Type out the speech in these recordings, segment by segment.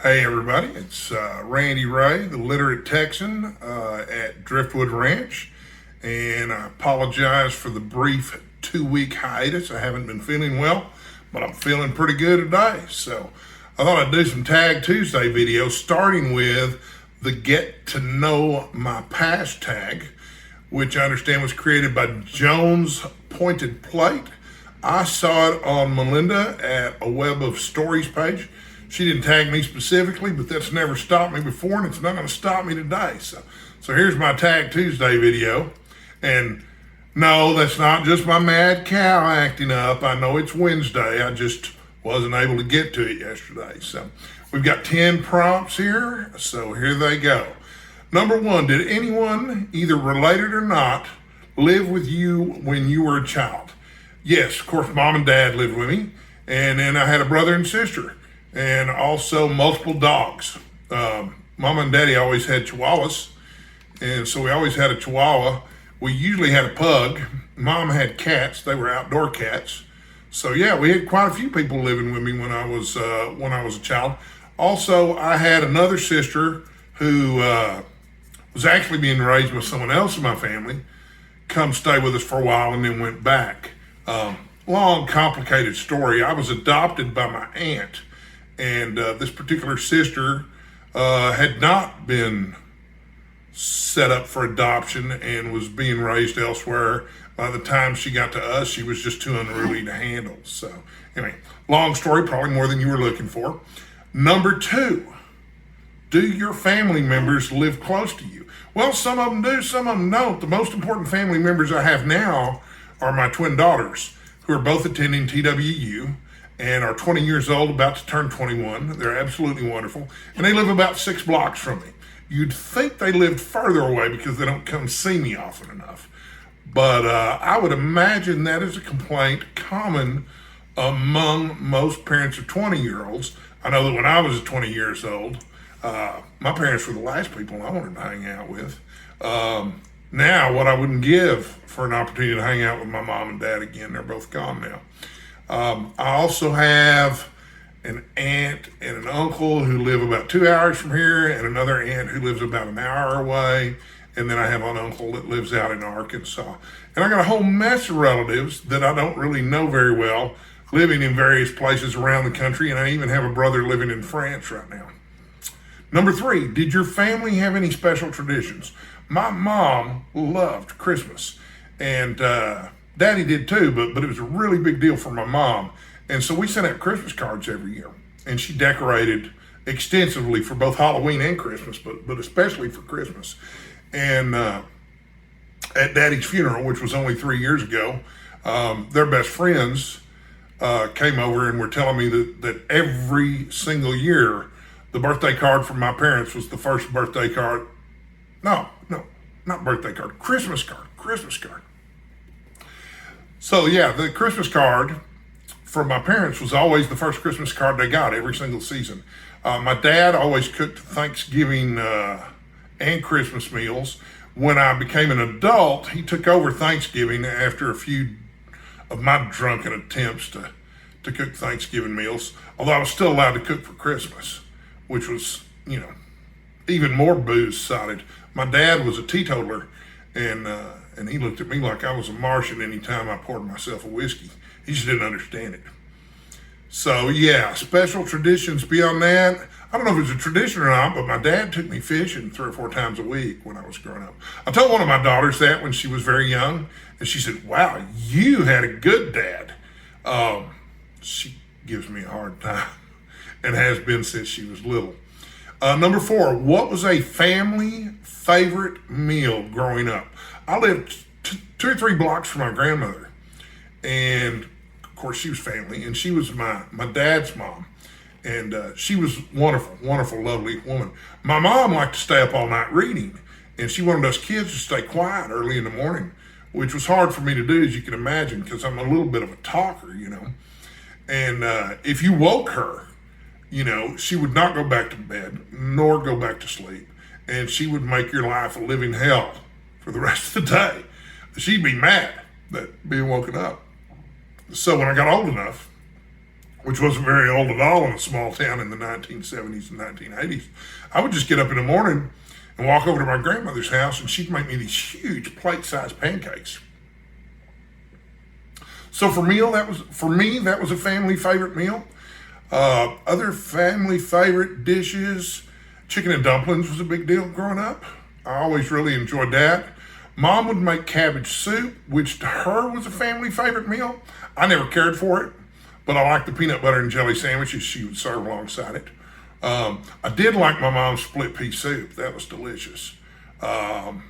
Hey everybody, it's Randy Ray, the literate Texan at Driftwood Ranch, and I apologize for the brief 2-week hiatus. I haven't been feeling well, but I'm feeling pretty good today. So I thought I'd do some Tag Tuesday videos, starting with the Get to Know My Past tag, which I understand was created by Jones Pointed Plate. I saw it on Melinda at a Web of Stories page. She didn't tag me specifically, but that's never stopped me before, and it's not going to stop me today. So here's my Tag Tuesday video. And no, that's not just my mad cow acting up. I know it's Wednesday. I just wasn't able to get to it yesterday. So we've got 10 prompts here. So here they go. Number 1, did anyone, either related or not, live with you when you were a child? Yes, of course, mom and dad lived with me. And then I had a brother and sister, and also multiple dogs. Mama and daddy always had chihuahuas, and so we always had a chihuahua. We usually had a pug. Mom had cats. They were outdoor cats. So yeah, we had quite a few people living with me when I was a child. Also, I had another sister who was actually being raised by someone else in my family, come stay with us for a while and then went back. Long, complicated story. I was adopted by my aunt, and this particular sister had not been set up for adoption and was being raised elsewhere. By the time she got to us, she was just too unruly to handle. So anyway, long story, probably more than you were looking for. Number 2, do your family members live close to you? Well, some of them do, some of them don't. The most important family members I have now are my twin daughters, who are both attending TWU and are 20 years old, about to turn 21. They're absolutely wonderful. And they live about 6 blocks from me. You'd think they lived further away because they don't come see me often enough. But I would imagine that is a complaint common among most parents of 20-year-olds. I know that when I was 20 years old, my parents were the last people I wanted to hang out with. Now, what I wouldn't give for an opportunity to hang out with my mom and dad again, they're both gone now. I also have an aunt and an uncle who live about 2 hours from here, and another aunt who lives about an hour away. And then I have an uncle that lives out in Arkansas. And I got a whole mess of relatives that I don't really know very well, living in various places around the country. And I even have a brother living in France right now. Number 3, did your family have any special traditions? My mom loved Christmas, and Daddy did too, but it was a really big deal for my mom. And so we sent out Christmas cards every year, and she decorated extensively for both Halloween and Christmas, but especially for Christmas. And at Daddy's funeral, which was only 3 years ago, their best friends came over and were telling me that every single year, the birthday card from my parents was the first birthday card. No, not birthday card, Christmas card. So yeah, the Christmas card from my parents was always the first Christmas card they got every single season. My dad always cooked Thanksgiving and Christmas meals. When I became an adult, he took over Thanksgiving after a few of my drunken attempts to cook Thanksgiving meals, although I was still allowed to cook for Christmas, which was, even more booze-sided. My dad was a teetotaler, and he looked at me like I was a Martian anytime I poured myself a whiskey. He just didn't understand it. So yeah, special traditions beyond that. I don't know if it's a tradition or not, but my dad took me fishing 3 or 4 times a week when I was growing up. I told one of my daughters that when she was very young, and she said, "Wow, you had a good dad." She gives me a hard time and has been since she was little. Number 4, what was a family favorite meal growing up? I lived 2 or 3 blocks from my grandmother, and of course she was family, and she was my dad's mom, and she was wonderful, lovely woman. My mom liked to stay up all night reading, and she wanted us kids to stay quiet early in the morning, which was hard for me to do, as you can imagine, because I'm a little bit of a talker, and if you woke her, she would not go back to bed, nor go back to sleep. And she would make your life a living hell for the rest of the day. She'd be mad that being woken up. So when I got old enough, which wasn't very old at all in a small town in the 1970s and 1980s. I would just get up in the morning and walk over to my grandmother's house, and she'd make me these huge plate-sized pancakes. So for me, that was a family favorite meal. Other family favorite dishes, chicken and dumplings was a big deal growing up. I always really enjoyed that. Mom would make cabbage soup, which to her was a family favorite meal. I never cared for it, but I liked the peanut butter and jelly sandwiches she would serve alongside it. I did like my mom's split pea soup. That was delicious. I'm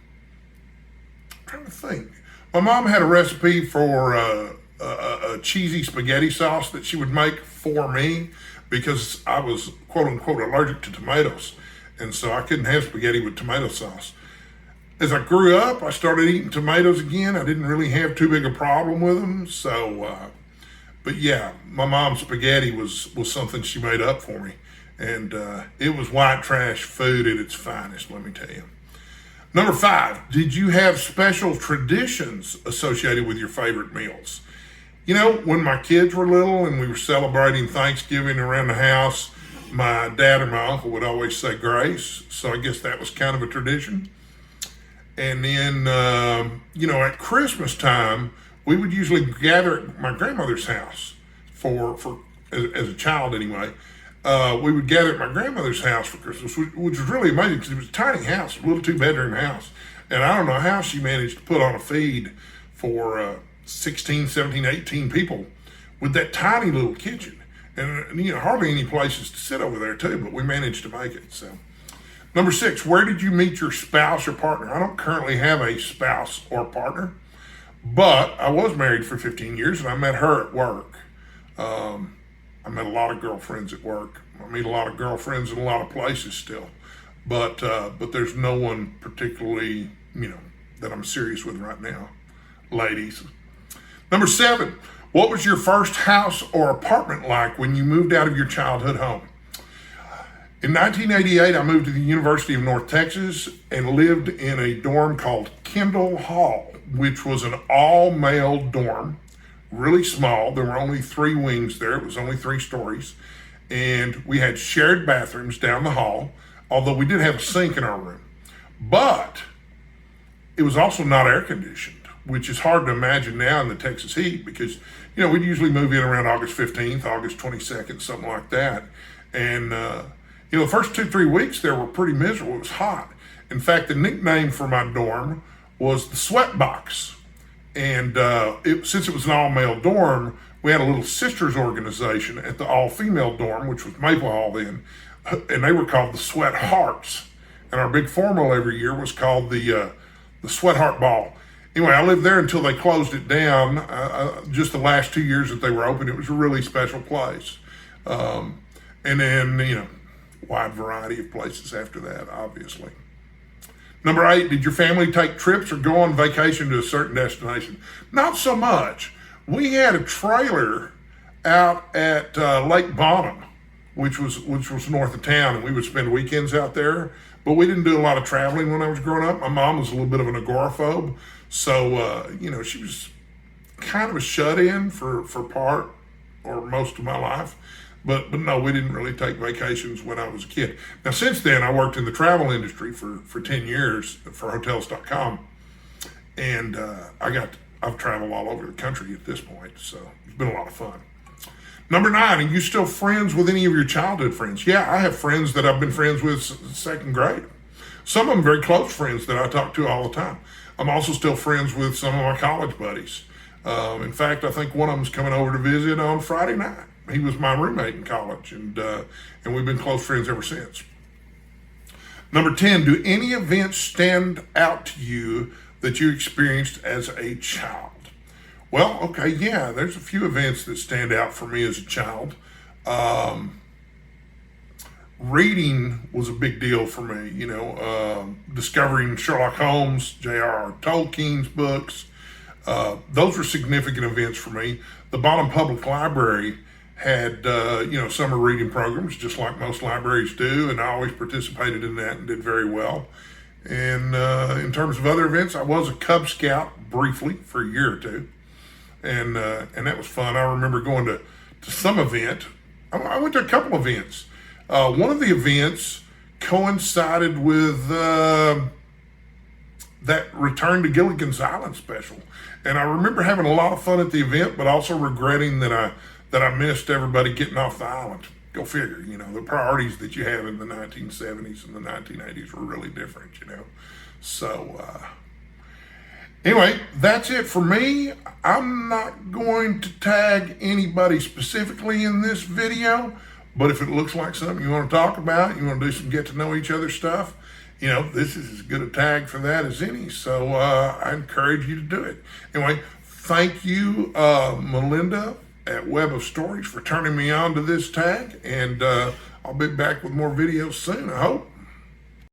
trying to think. My mom had a recipe for a cheesy spaghetti sauce that she would make for me because I was quote unquote allergic to tomatoes. And so I couldn't have spaghetti with tomato sauce. As I grew up, I started eating tomatoes again. I didn't really have too big a problem with them. So, but yeah, my mom's spaghetti was something she made up for me. And it was white trash food at its finest, let me tell you. Number 5, did you have special traditions associated with your favorite meals? You know, when my kids were little and we were celebrating Thanksgiving around the house, my dad and my uncle would always say grace. So I guess that was kind of a tradition. And then, at Christmas time, we would usually gather at my grandmother's house as a child anyway. We would gather at my grandmother's house for Christmas, which was really amazing because it was a tiny house, a little 2-bedroom house. And I don't know how she managed to put on a feed for 16, 17, 18 people with that tiny little kitchen. And, hardly any places to sit over there too, but we managed to make it, so. Number 6, where did you meet your spouse or partner? I don't currently have a spouse or partner, but I was married for 15 years and I met her at work. I met a lot of girlfriends at work. I meet a lot of girlfriends in a lot of places still, but there's no one particularly, that I'm serious with right now, ladies. Number 7, what was your first house or apartment like when you moved out of your childhood home? In 1988, I moved to the University of North Texas and lived in a dorm called Kendall Hall, which was an all-male dorm, really small. There were only 3 wings there. It was only 3 stories. And we had shared bathrooms down the hall, although we did have a sink in our room. But it was also not air conditioned, which is hard to imagine now in the Texas heat because, we'd usually move in around August 15th, August 22nd, something like that. And, the first 2-3 weeks there were pretty miserable. It was hot. In fact, the nickname for my dorm was the Sweat Box. And since it was an all-male dorm, we had a little sisters organization at the all-female dorm, which was Maple Hall then, and they were called the Sweat Hearts. And our big formal every year was called the Sweat Heart Ball. Anyway, I lived there until they closed it down. Just the last 2 years that they were open, it was a really special place. And then, wide variety of places after that, obviously. Number 8, did your family take trips or go on vacation to a certain destination? Not so much. We had a trailer out at Lake Bonham, which was north of town, and we would spend weekends out there. But we didn't do a lot of traveling when I was growing up. My mom was a little bit of an agoraphobe, so she was kind of a shut-in for part or most of my life. But no, we didn't really take vacations when I was a kid. Now, since then, I worked in the travel industry for 10 years for Hotels.com. And I've traveled all over the country at this point, so it's been a lot of fun. Number 9, are you still friends with any of your childhood friends? Yeah, I have friends that I've been friends with since second grade. Some of them very close friends that I talk to all the time. I'm also still friends with some of my college buddies. In fact, I think one of them's coming over to visit on Friday night. He was my roommate in college, and we've been close friends ever since. Number 10, do any events stand out to you that you experienced as a child? Well, okay, yeah, there's a few events that stand out for me as a child. Reading was a big deal for me, discovering Sherlock Holmes, J.R.R. Tolkien's books. Those were significant events for me. The Bottom Public Library had, summer reading programs, just like most libraries do, and I always participated in that and did very well. And in terms of other events, I was a Cub Scout briefly for a year or two, and that was fun. I remember going to to some event. I went to a couple events. One of the events coincided with that Return to Gilligan's Island special. And I remember having a lot of fun at the event, but also regretting that I missed everybody getting off the island. Go figure, the priorities that you have in the 1970s and the 1980s were really different, So, anyway, that's it for me. I'm not going to tag anybody specifically in this video, but if it looks like something you want to talk about, you want to do some get to know each other stuff, this is as good a tag for that as any. So I encourage you to do it. Anyway, thank you, Melinda at Web of Stories, for turning me on to this tag, and I'll be back with more videos soon, I hope.